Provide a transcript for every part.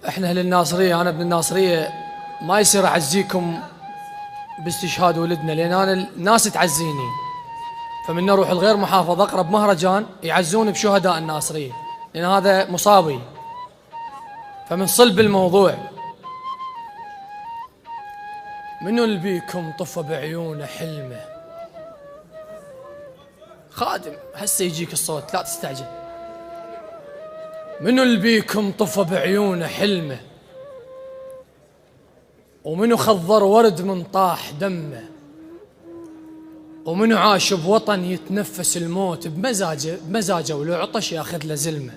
احنا اهل الناصرية، انا ابن الناصرية، ما يصير اعزيكم باستشهاد ولدنا، لان انا الناس تعزيني، فمن اروح الغير محافظة اقرب مهرجان يعزون بشهداء الناصرية، لان هذا مصابي، فمن صلب الموضوع. منو اللي بيكم طفى بعيونه حلمه؟ خادم هسه يجيك الصوت، لا تستعجل. منو اللي بيكم طفى بعيونه حلمه؟ ومنو خضر ورد من طاح دمه؟ ومنو عاش بوطن يتنفس الموت بمزاجه ولو عطش ياخذ له زلمه؟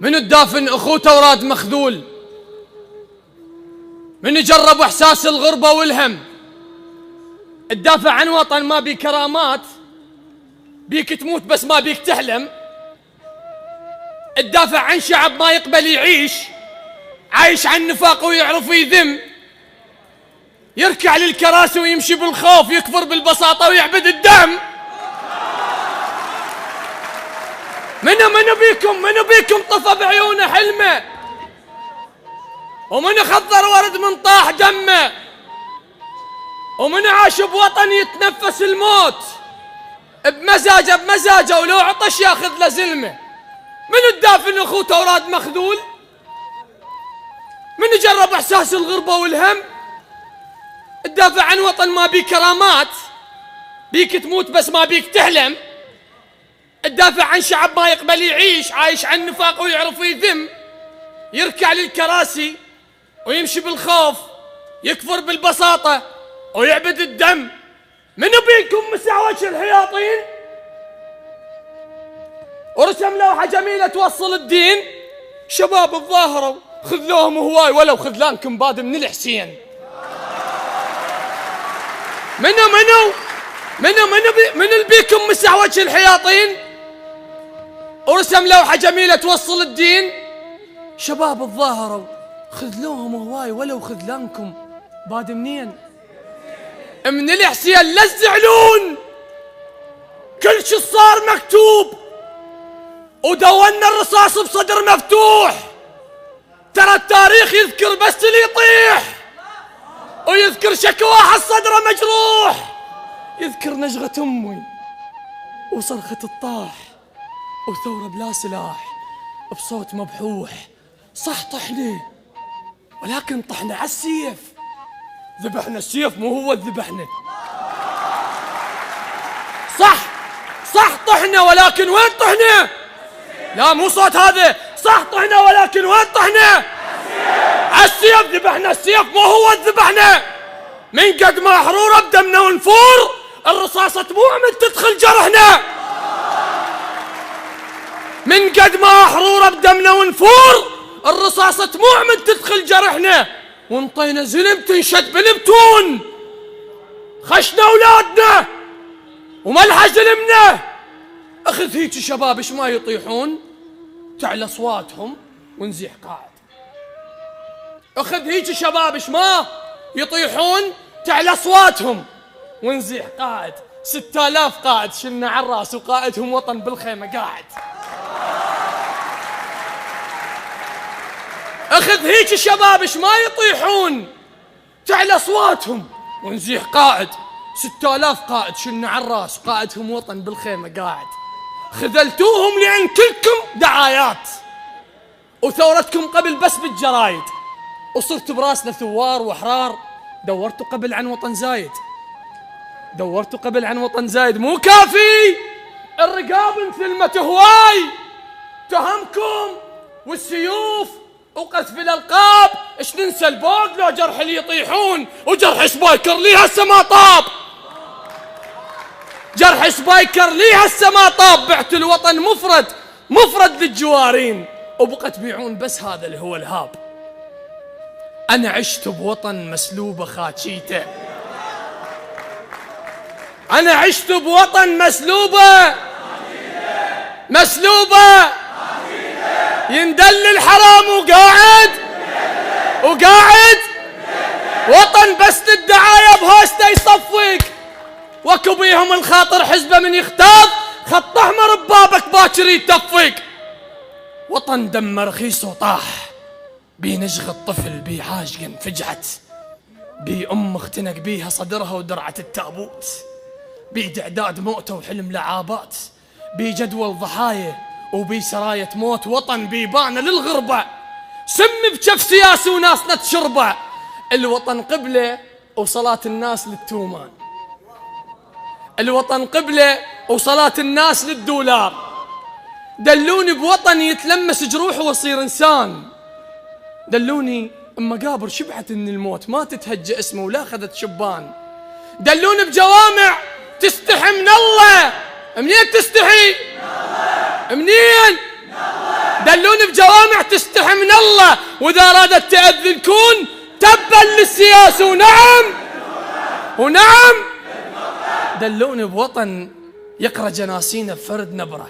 منو الدافن اخوته وراد مخذول؟ منو جرب احساس الغربه والهم؟ تدافع عن وطن ما بيه كرامات، بيك تموت بس ما بيك تحلم. تدافع عن شعب ما يقبل يعيش، عايش عن نفاق ويعرف يذم، يركع للكراسي ويمشي بالخوف، يكفر بالبساطة ويعبد الدم. منو بيكم طفى بعيونه حلمه؟ ومنو خضر ورد من طاح دمه؟ ومنو عاش بوطن يتنفس الموت بمزاجه ولو عطش ياخذ له زلمه؟ منو الدافن اخوته وراد مخذول؟ منو جرب احساس الغربه والهم؟ تدافع عن وطن ما بيه كرامات، بيك تموت بس ما بيك تحلم. تدافع عن شعب ما يقبل يعيش، عايش عن نفاق ويعرف يذم، يركع للكراسي ويمشي بالخوف، يكفر بالبساطة ويعبد الدم. منو بيكم مسع وجه الحياطين ورسم لوحة جميلة توصل الدين؟ شباب الظاهرة خذلوهم هواي ولو خذلانكم باد من الحسين. منو اللي بيكم مسع وجه الحياطين ورسم لوحة جميلة توصل الدين؟ شباب الظاهرة خذلوهم هواي ولو خذلانكم باد منين؟ من الحسين لا تزعلون، كل شي صار مكتوب ودونا الرصاص بصدر مفتوح. ترى التاريخ يذكر بس اللي يطيح، ويذكر شكوى واحد صدره مجروح، يذكر نجغة امي وصرخة الطاح وثورة بلا سلاح بصوت مبحوح. صح طحنا ولكن طحنا على السيف، ذبحنا السيف مو هو ذبحنا. صح طحنا ولكن وين طحنا؟ لا مو صوت هذا. صح طحنا ولكن وين طحنا؟ عالسيف. ذبحنا السيف مو هو ذبحنا. من قد ما حرورة بدمنا ونفور، الرصاصة دموع من تدخل جرحنا. من قد ما حرورة بدمنا ونفور، الرصاصة دموع من تدخل جرحنا. وانطينا زلم تنشد بالبتون، خشنا اولادنا وملح زلمنا. اخذ هيك شباب ايش ما يطيحون، تعلى اصواتهم ونزيح قاعد. اخذ هيك شباب ايش ما يطيحون، تعلى اصواتهم ونزيح قاعد. 6000 قائد شلنا على الراس وقائدهم وطن بالخيمة قاعد. اخذ هيك شباب ايش ما يطيحون، تعلى اصواتهم ونزيح قائد. 6000 قائد شلنا على الراس وقائدهم وطن بالخيمة قاعد. خذلتوهم لأن كلكم دعايات، وثورتكم قبل بس بالجرايد، وصرتوا براسنا ثوار وأحرار. دورتوا قبل عن وطن زايد، دورتوا قبل عن وطن زايد. مو كافي الرقاب انثلمت هواي، تهمكم والسيوف وقذف الألقاب. ايش ننسى البوق لو جرح اللي يطيحون، وجرح سبايكر لي هسه ما طاب. جرح سبايكر لي هسه ما طاب. بعت الوطن مفرد للجوارين، وبقى تبيعون بس هذا اللي هو الهاب. أنا عشت بوطن مسلوبة خاتشيته، أنا عشت بوطن مسلوبة يندل الحرام وقاعد وطن بس للدعاية بهوسته يصفق. وكو بيهم الخاطر حزبه من يختاض، خط احمر ببابك باكر يتفق. وطن دم رخيص وطاح، بي نجغ الطفل بي عاشق انفجعت، بي أم اختنق بيها صدرها ودرعت التابوت، بي تعداد موته وحلم لعابات، بي جدول ضحايا وبي سراية موت. وطن بيبان للغربة، سم بجف سياسي وناسنا تشربه. الوطن قبلة وصلاة الناس للتومان، الوطن قبلة وصلاة الناس للدولار. دلوني بوطن يتلمس جروحه ويصير إنسان، دلوني بمقابر شبعت ان الموت ما تتهجى اسمه ولا اخذت شبان. دلوني بجوامع تستحي من الله، منين تستحي؟ منين؟ دلوني بجوامع تستحي من الله، واذا ارادت تأذن كون تبا للسياسة ونعم. دلوني بوطن يقرأ جناسينا بفرد نبره،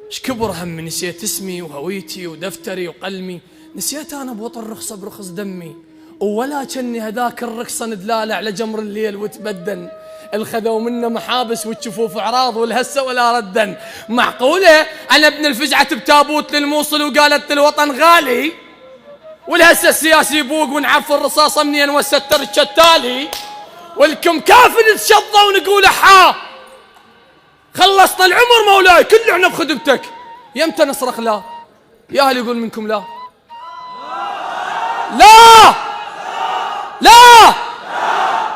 شكبر هم نسيت اسمي وهويتي ودفتري وقلمي، نسيت أنا بوطن رخصة برخص دمي، ولا كني هذاك الرقصة ندلال على جمر الليل وتبدن، الخذوا منا محابس وتشوفوه في أعراض والهسة ولا ردن. معقولة أنا ابن الفجعة بتابوت للموصل وقالت الوطن غالي، والهسة السياسي يبوق ونعفر الرصاصة منين والستر الشتالي، والكم كافر نتشظى ونقول حا خلصنا العمر مولاي كله احنا بخدمتك. يمتى نصرخ لا؟ يا أهل يقول منكم لا لا لا،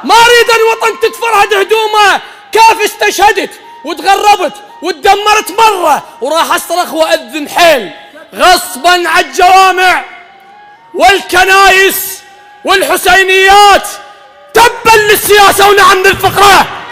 ما اريد الوطن تتفرهد هدومه. كيف استشهدت وتغربت وتدمرت مرة وراح اصرخ واذن حيل غصبا على الجوامع والكنايس والحسينيات، تبا للسياسة ونعم للفقرة.